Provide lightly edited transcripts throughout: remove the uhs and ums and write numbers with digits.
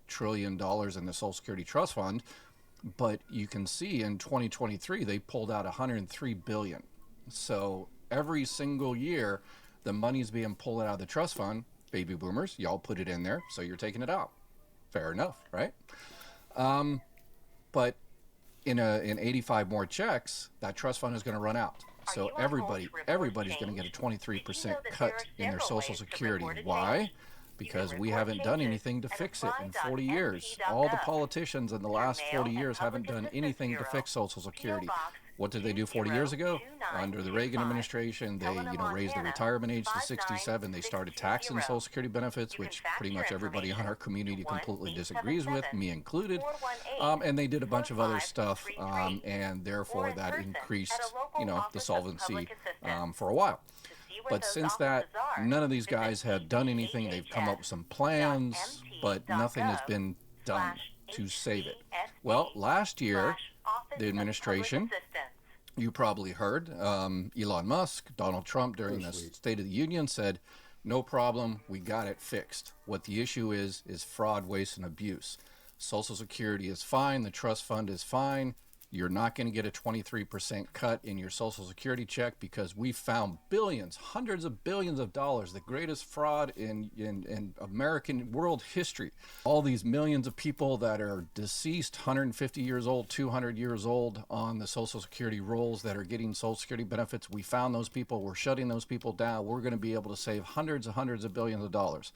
trillion in the Social Security Trust Fund, but you can see in 2023 they pulled out 103 billion. So every single year, the money's being pulled out of the trust fund. Baby boomers, y'all put it in there, so you're taking it out. Fair enough, right? But in 85 more checks, that trust fund is going to run out. So everybody's going to get a 23% cut in their Social Security. Why? Because we haven't done anything to fix it in 40 years. All the politicians in the last 40 years haven't done anything to fix Social Security. What did they do 40 years ago? Under the Reagan administration, they raised the retirement age to 67. They started taxing Social Security benefits, which pretty much everybody in our community completely disagrees with, me included. And they did a bunch of other stuff, and therefore that increased, the solvency for a while. But since that, none of these guys have done anything. They've come up with some plans, but nothing has been done to save it. Well, last year, the administration, you probably heard, Elon Musk, Donald Trump during the State of the Union said, no problem, we got it fixed. What the issue is fraud, waste, and abuse. Social Security is fine, the trust fund is fine. You're not going to get a 23% cut in your Social Security check because we found billions, hundreds of billions of dollars, the greatest fraud in American world history. All these millions of people that are deceased, 150 years old, 200 years old on the Social Security rolls that are getting Social Security benefits. We found those people. We're shutting those people down. We're going to be able to save hundreds of billions of dollars.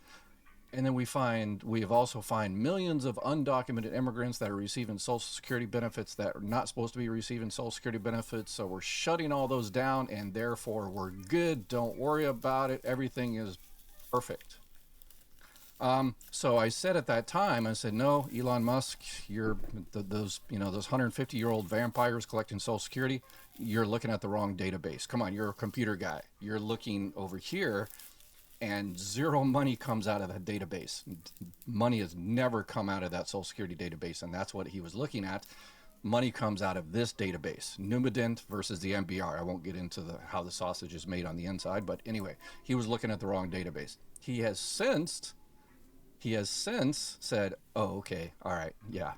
And then we have also found millions of undocumented immigrants that are receiving Social Security benefits that are not supposed to be receiving Social Security benefits. So we're shutting all those down, and therefore we're good. Don't worry about it. Everything is perfect. So I said at that time, I said, no, Elon Musk, you're those 150-year-old vampires collecting Social Security. You're looking at the wrong database. Come on, you're a computer guy. You're looking over here. And zero money comes out of that database. Money has never come out of that Social Security database, and that's what he was looking at. Money comes out of this database, Numident versus the MBR. I won't get into how the sausage is made on the inside, but anyway, he was looking at the wrong database. He has since said, oh, okay, all right, yeah,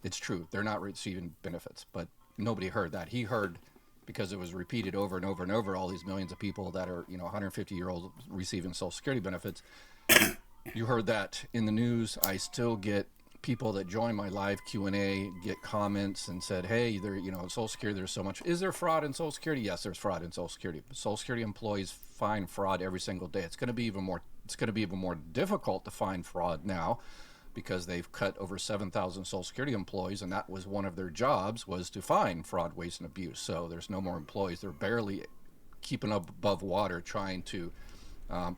it's true. They're not receiving benefits, but nobody heard that. He heard, because it was repeated over and over and over, all these millions of people that are 150-year-olds receiving Social Security benefits. You heard that in the news. I still get people that join my live Q&A, get comments and said, hey, there, Social Security, there's so much. Is there fraud in Social Security? Yes, there's fraud in Social Security. Social Security employees find fraud every single day. It's going to be even more difficult to find fraud now, because they've cut over 7,000 Social Security employees, and that was one of their jobs, was to find fraud, waste, and abuse. So there's no more employees. They're barely keeping up above water trying to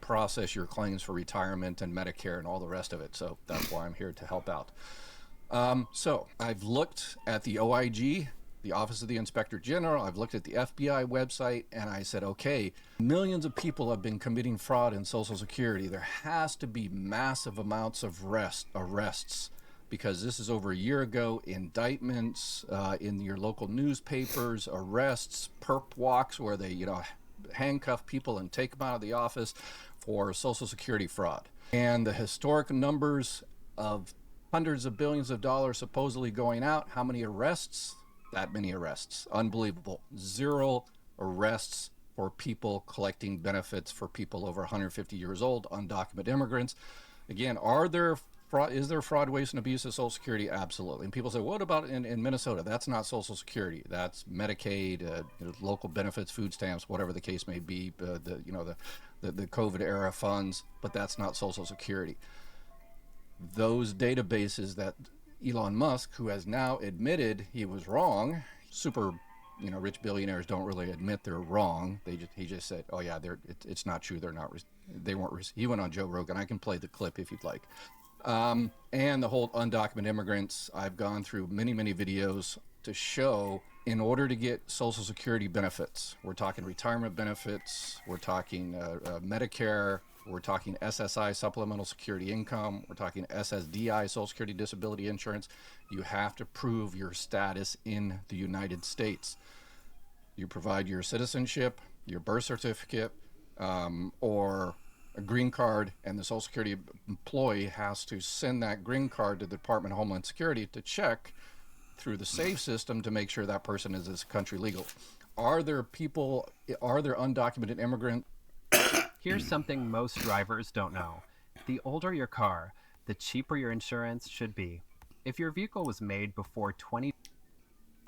process your claims for retirement and Medicare and all the rest of it. So that's why I'm here to help out. So I've looked at the OIG, the Office of the Inspector General. I've looked at the FBI website, and I said, okay, millions of people have been committing fraud in Social Security. There has to be massive amounts of arrests, because this is over a year ago. Indictments in your local newspapers, arrests, perp walks where they, handcuff people and take them out of the office for Social Security fraud. And the historic numbers of hundreds of billions of dollars supposedly going out. How many arrests? That many arrests. Unbelievable. Zero arrests for people collecting benefits for people over 150 years old, undocumented immigrants. Again, is there fraud, waste, and abuse of Social Security? Absolutely. And people say, what about in Minnesota? That's not Social Security. That's Medicaid, local benefits, food stamps, whatever the case may be, the COVID era funds, but that's not Social Security. Those databases that Elon Musk, who has now admitted he was wrong, super, rich billionaires don't really admit they're wrong. He just said, oh yeah, it's not true. They weren't. He went on Joe Rogan. I can play the clip if you'd like. And the whole undocumented immigrants, I've gone through many videos to show, in order to get Social Security benefits, we're talking retirement benefits, we're talking Medicare, we're talking SSI, supplemental security income, we're talking SSDI, Social Security Disability Insurance. You have to prove your status in the United States. You provide your citizenship, your birth certificate, or a green card, and the Social Security employee has to send that green card to the Department of Homeland Security to check through the SAFE system to make sure that person is this country legal. Are there undocumented immigrants? Here's something most drivers don't know: the older your car, the cheaper your insurance should be. If your vehicle was made before 20,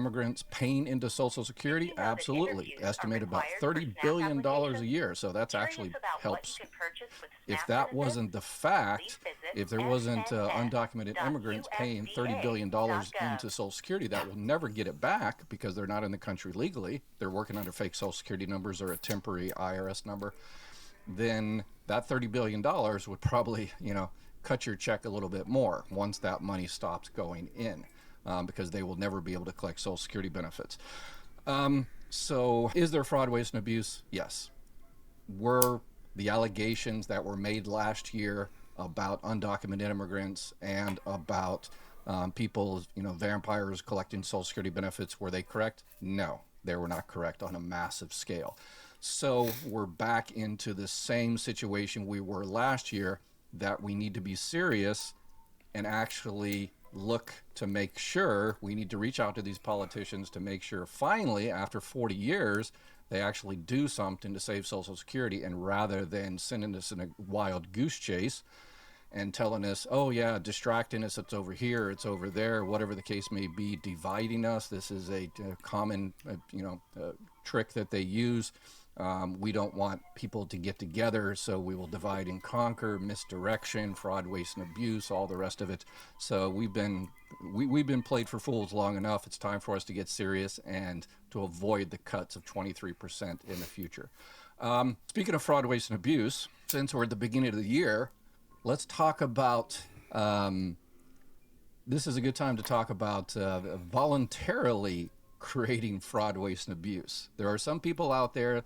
Immigrants paying into Social Did Security? you know that Absolutely. interviews are Estimated about required for $30 SNAP billion dollars a applications? year. So that's Curious actually about what you helps. can purchase with If SNAP that benefits? wasn't the Please fact, visit if there wasn't undocumented immigrants paying $30 billion dollars ssna.usda.gov. into Social Security that will never get it back because they're not in the country legally, they're working under fake Social Security numbers or a temporary IRS number, then that $30 billion dollars would probably, cut your check a little bit more once that money stops going in, because they will never be able to collect Social Security benefits. So is there fraud, waste, and abuse? Yes. Were the allegations that were made last year about undocumented immigrants and about people, vampires collecting Social Security benefits, were they correct? No, they were not correct on a massive scale. So we're back into the same situation we were last year, that we need to be serious and actually look to make sure. We need to reach out to these politicians to make sure finally, after 40 years, they actually do something to save Social Security, and rather than sending us in a wild goose chase and telling us, oh yeah, distracting us, it's over here, it's over there, whatever the case may be, dividing us. This is a common trick that they use. We don't want people to get together, so we will divide and conquer, misdirection, fraud, waste, and abuse, all the rest of it. So we've been played for fools long enough. It's time for us to get serious and to avoid the cuts of 23% in the future. Speaking of fraud, waste, and abuse, since we're at the beginning of the year, let's talk about. This is a good time to talk about voluntarily creating fraud, waste, and abuse. There are some people out there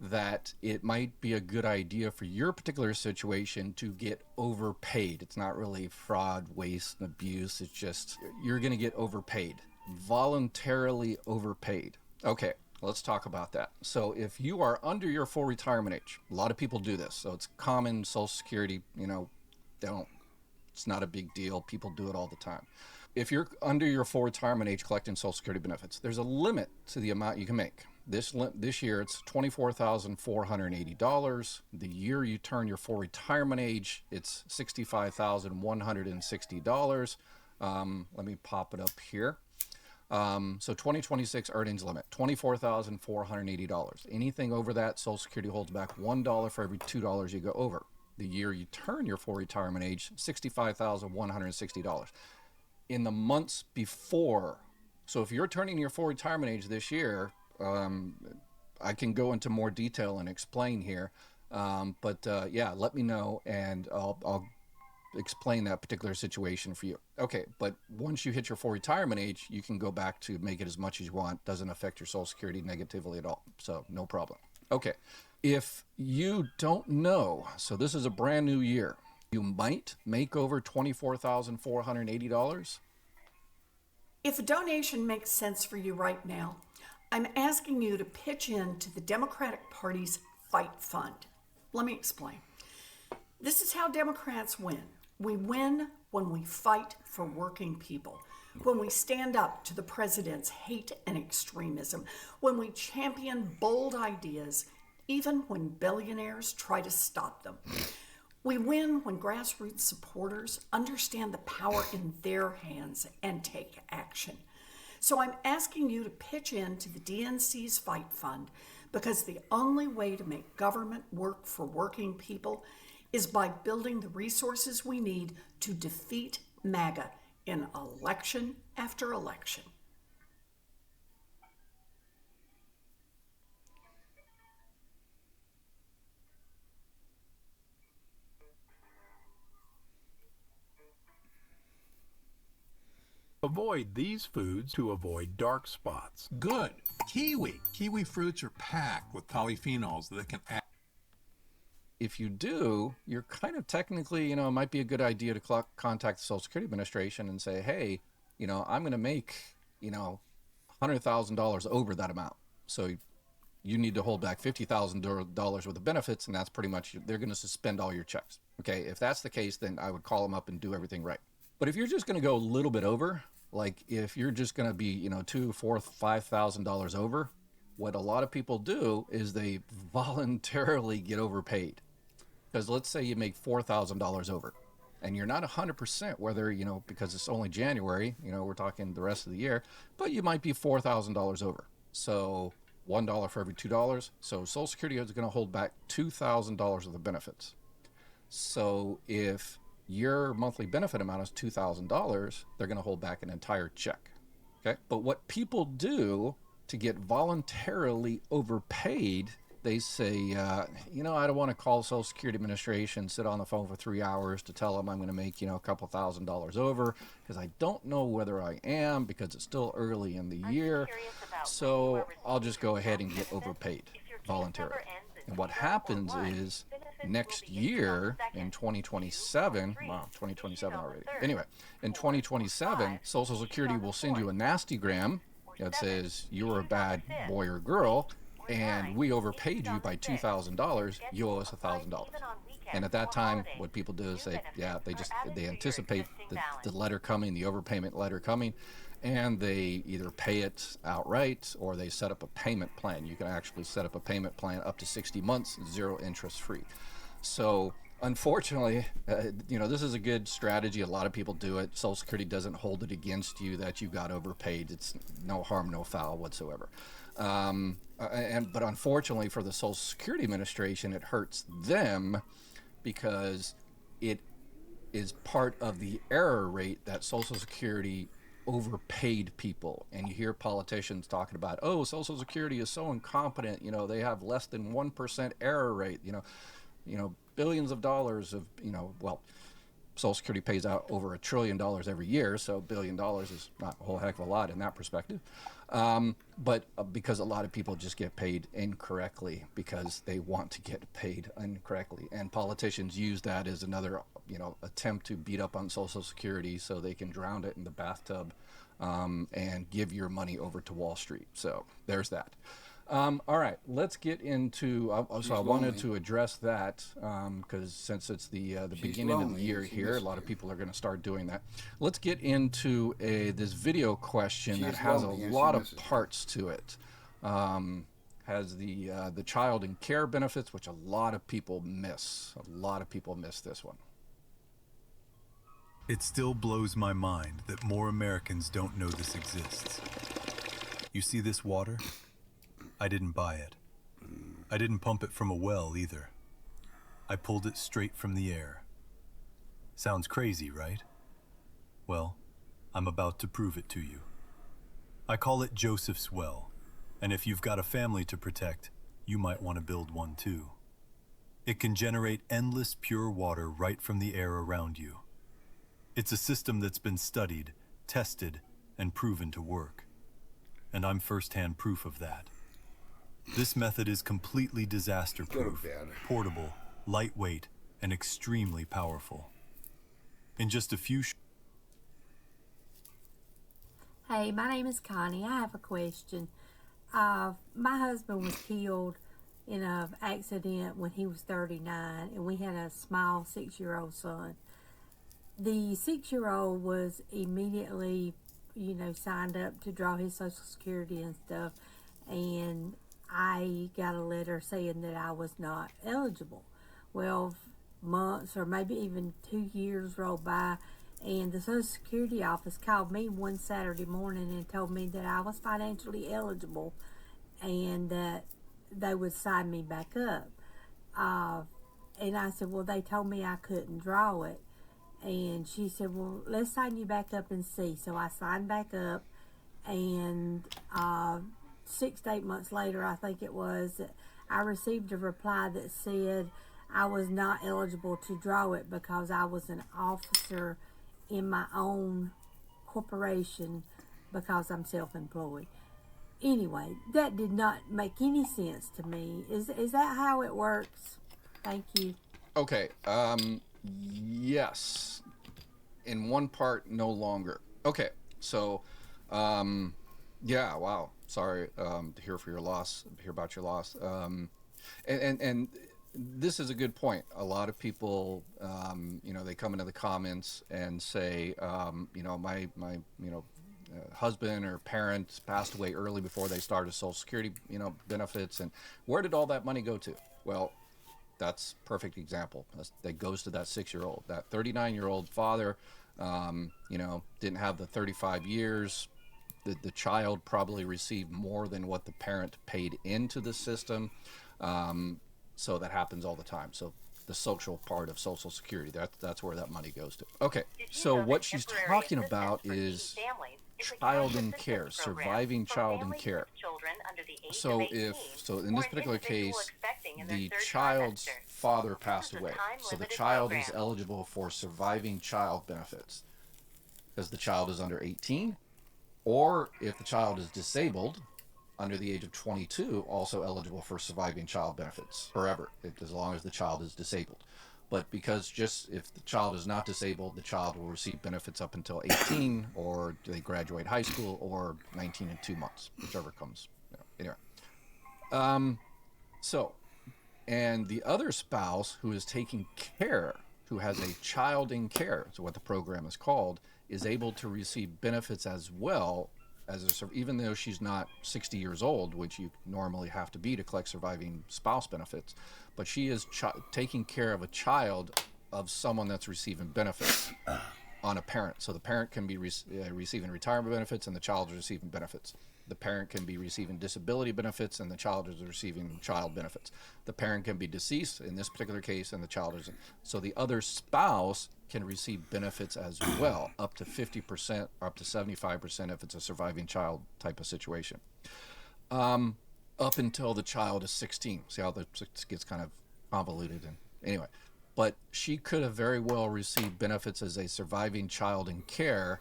that it might be a good idea for your particular situation to get overpaid. It's not really fraud, waste, and abuse. It's just you're going to get overpaid, voluntarily overpaid. Okay, let's talk about that. So if you are under your full retirement age, a lot of people do this. So it's common. Social Security, don't. It's not a big deal. People do it all the time. If you're under your full retirement age collecting Social Security benefits, there's a limit to the amount you can make. This year, it's $24,480. The year you turn your full retirement age, it's $65,160. Let me pop it up here. So 2026 earnings limit, $24,480. Anything over that, Social Security holds back $1 for every $2 you go over. The year you turn your full retirement age, $65,160. In the months before, so if you're turning your full retirement age this year, I can go into more detail and explain here, but let me know and I'll explain that particular situation for you. Okay, but once you hit your full retirement age, you can go back to make it as much as you want. Doesn't affect your Social Security negatively at all, so no problem. Okay, if you don't know, so this is a brand new year, you might make over $24,480. If a donation makes sense for you right now, I'm asking you to pitch in to the Democratic Party's Fight Fund. Let me explain. This is how Democrats win. We win when we fight for working people, when we stand up to the president's hate and extremism, when we champion bold ideas, even when billionaires try to stop them. We win when grassroots supporters understand the power in their hands and take action. So I'm asking you to pitch in to the DNC's Fight Fund, because the only way to make government work for working people is by building the resources we need to defeat MAGA in election after election. Avoid these foods to avoid dark spots. Good. Kiwi. Kiwi fruits are packed with polyphenols that can act. If you do, you're kind of technically, it might be a good idea to contact the Social Security Administration and say, hey, I'm going to make, $100,000 over that amount. So you need to hold back $50,000 worth of benefits, and that's pretty much, they're going to suspend all your checks. Okay, if that's the case, then I would call them up and do everything right. But if you're just going to go a little bit over, like if you're just going to be, $2,000, $4,000, $5,000 over, what a lot of people do is they voluntarily get overpaid. Because let's say you make $4,000 over, and you're not 100% whether, because it's only January, we're talking the rest of the year, but you might be $4,000 over. So $1 for every $2. So Social Security is going to hold back $2,000 of the benefits. So if your monthly benefit amount is $2,000, they're going to hold back an entire check. Okay. But what people do to get voluntarily overpaid, they say, I don't want to call Social Security Administration, sit on the phone for 3 hours to tell them I'm going to make, a couple $1,000s over, because I don't know whether I am, because it's still early in the year. So I'll just go ahead and get overpaid voluntarily. And what happens is next year in 2027, wow, 2027 already. Anyway, in 2027, Social Security will send you a nastygram that says you were a bad boy or girl, and we overpaid you by $2,000. You owe us $1,000. And at that time, what people do is they anticipate the letter coming, the overpayment letter coming, and they either pay it outright or they set up a payment plan. You can actually set up a payment plan up to 60 months, 0 interest free. So unfortunately, this is a good strategy. A lot of people do it. Social Security doesn't hold it against you that you got overpaid. It's no harm, no foul whatsoever. But unfortunately for the Social Security Administration, it hurts them because it is part of the error rate that Social Security overpaid people. And you hear politicians talking about, oh, Social Security is so incompetent, they have less than 1% error rate, billions of dollars of, Social Security pays out over $1 trillion every year, so $1 billion is not a whole heck of a lot in that perspective. But because a lot of people just get paid incorrectly because they want to get paid incorrectly, and politicians use that as another, attempt to beat up on Social Security so they can drown it in the bathtub and give your money over to Wall Street. So there's that. All right, let's get into. So I wanted to address that because since it's the beginning of the year here, a lot of people are going to start doing that. Let's get into this video question that has a lot of parts to it. Has the child and care benefits, which a lot of people miss. A lot of people miss this one. It still blows my mind that more Americans don't know this exists. You see this water? I didn't buy it. I didn't pump it from a well either. I pulled it straight from the air. Sounds crazy, right? Well, I'm about to prove it to you. I call it Joseph's Well, and if you've got a family to protect, you might want to build one too. It can generate endless pure water right from the air around you. It's a system that's been studied, tested, and proven to work. And I'm first-hand proof of that. This method is completely disaster-proof, portable, lightweight, and extremely powerful. In just a few Hey, my name is Connie. I have a question. My husband was killed in an accident when he was 39, and we had a small 6-year-old son. The 6-year-old was immediately, signed up to draw his Social Security and stuff, and I got a letter saying that I was not eligible. Well, months or maybe even 2 years rolled by, and the Social Security office called me one Saturday morning and told me that I was financially eligible and that they would sign me back up. And I said, well, they told me I couldn't draw it. And she said, well, let's sign you back up and see. So I signed back up, and 6 to 8 months later, I think it was, I received a reply that said I was not eligible to draw it because I was an officer in my own corporation because I'm self-employed. Anyway, that did not make any sense to me. Is that how it works? Thank you. Okay. Yes. In one part, no longer. Okay. So, Yeah, wow. Sorry to hear about your loss. And this is a good point. A lot of people, they come into the comments and say, my husband or parents passed away early before they started Social Security, benefits, and where did all that money go to? Well, that's perfect example. That goes to that 6 year old. That 39-year-old father, didn't have the 35 years. The child probably received more than what the parent paid into the system. Um, so that happens all the time. So the social part of Social Security, that's where that money goes to. Okay, so what she's talking about is child in care, surviving child in care. So in this particular case, the child's father passed away. So the child is eligible for surviving child benefits because the child is under 18, or if the child is disabled under the age of 22, also eligible for surviving child benefits forever, as long as the child is disabled. But because just if the child is not disabled, the child will receive benefits up until 18, or they graduate high school, or 19 and 2 months, whichever comes. Anyway, so, and the other spouse who is taking care, who has a child in care, so what the program is called, is able to receive benefits as well even though she's not 60 years old, which you normally have to be to collect surviving spouse benefits, but she is taking care of a child of someone that's receiving benefits on a parent. So the parent can be receiving retirement benefits and the child is receiving benefits. The parent can be receiving disability benefits and the child is receiving child benefits. The parent can be deceased in this particular case and the child isn't. So the other spouse can receive benefits as well, up to 50% or up to 75% if it's a surviving child type of situation. Up until the child is 16. See how that gets kind of convoluted. And anyway, but she could have very well received benefits as a surviving child in care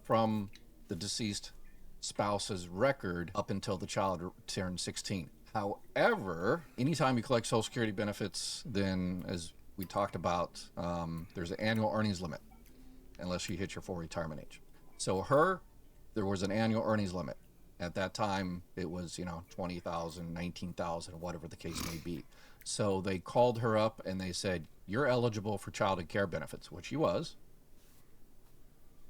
from the deceased spouse's record up until the child turned 16. However, anytime you collect Social Security benefits, then as we talked about, there's an annual earnings limit unless you hit your full retirement age. So there was an annual earnings limit. At that time, it was, 20,000, 19,000, whatever the case may be. So they called her up and they said, you're eligible for child and care benefits, which she was.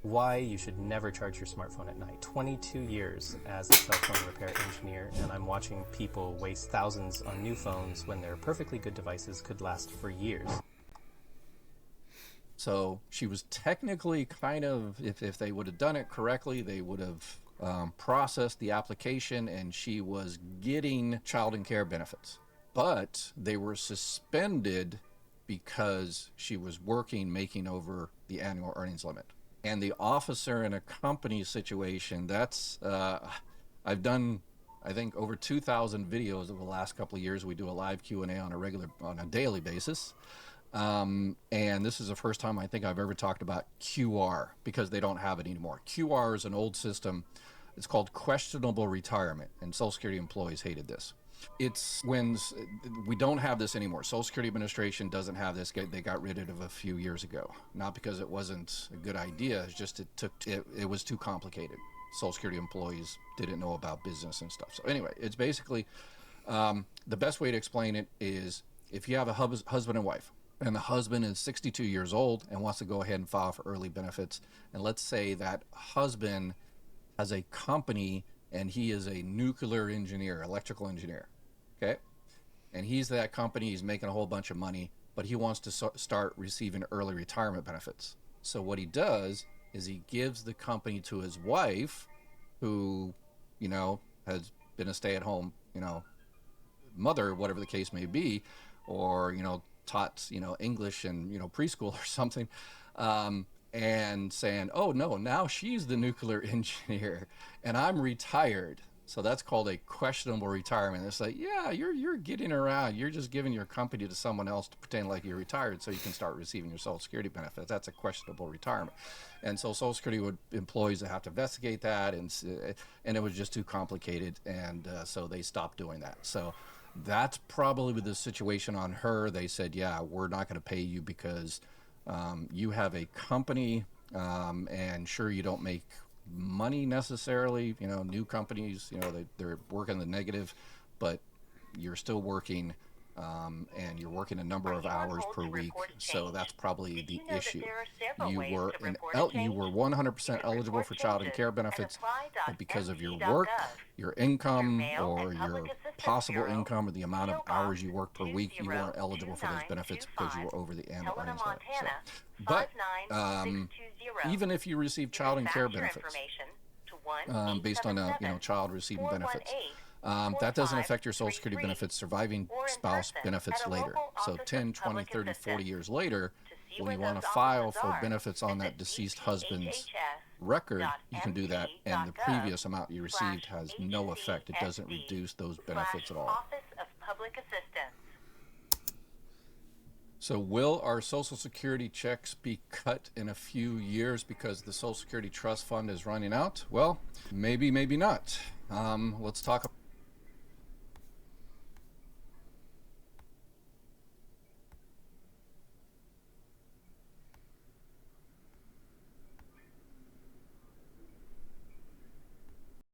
Why you should never charge your smartphone at night. 22 years as a cell phone repair engineer, and I'm watching people waste thousands on new phones when their perfectly good devices could last for years. So she was technically kind of, if they would have done it correctly, they would have processed the application and she was getting child and care benefits. But they were suspended because she was making over the annual earnings limit. And the officer in a company situation, that's, I've done, I think, over 2,000 videos over the last couple of years. We do a live Q&A on a daily basis. And this is the first time I think I've ever talked about QR because they don't have it anymore. QR is an old system. It's called questionable retirement, and Social Security employees hated this. It's when we don't have this anymore. Social Security Administration doesn't have this. They got rid of it a few years ago. Not because it wasn't a good idea. It's just it was too complicated. Social Security employees didn't know about business and stuff. So anyway, it's basically the best way to explain it is if you have a husband and wife, and the husband is 62 years old and wants to go ahead and file for early benefits, and let's say that husband has a company and he is a nuclear engineer, electrical engineer, okay? And he's that company, he's making a whole bunch of money, but he wants to start receiving early retirement benefits. So what he does is he gives the company to his wife, who, has been a stay-at-home, mother, whatever the case may be, or, taught, English and, preschool or something. And saying, oh no, now she's the nuclear engineer and I'm retired. So that's called a questionable retirement. It's like, yeah, you're getting around. You're just giving your company to someone else to pretend like you're retired so you can start receiving your Social Security benefits. That's a questionable retirement. And so Social Security employees would have to investigate that, and it was just too complicated, and so they stopped doing that. So that's probably the situation on her. They said, yeah, we're not going to pay you because you have a company, and sure, you don't make money necessarily. You know, new companies, you know, they're working the negative, but you're still working, and you're working a number of hours per week. So that's probably the issue. You were you were 100% eligible for child and care benefits, but because of your work, your income, or your possible income, or the amount of hours you work per week, you weren't eligible for those benefits because you were over the annual earnings limit. So, but even if you receive child and care benefits, based on you know, child receiving benefits, that doesn't affect your Social Security benefits, surviving spouse benefits later. So 10, 20, 30, 40 years later, when you want to file for benefits on that deceased husband's record, you can do that, and the previous amount you received has no effect. It doesn't reduce those benefits at all. So will our Social Security checks be cut in a few years because the Social Security Trust Fund is running out? Well, maybe, maybe not. Let's talk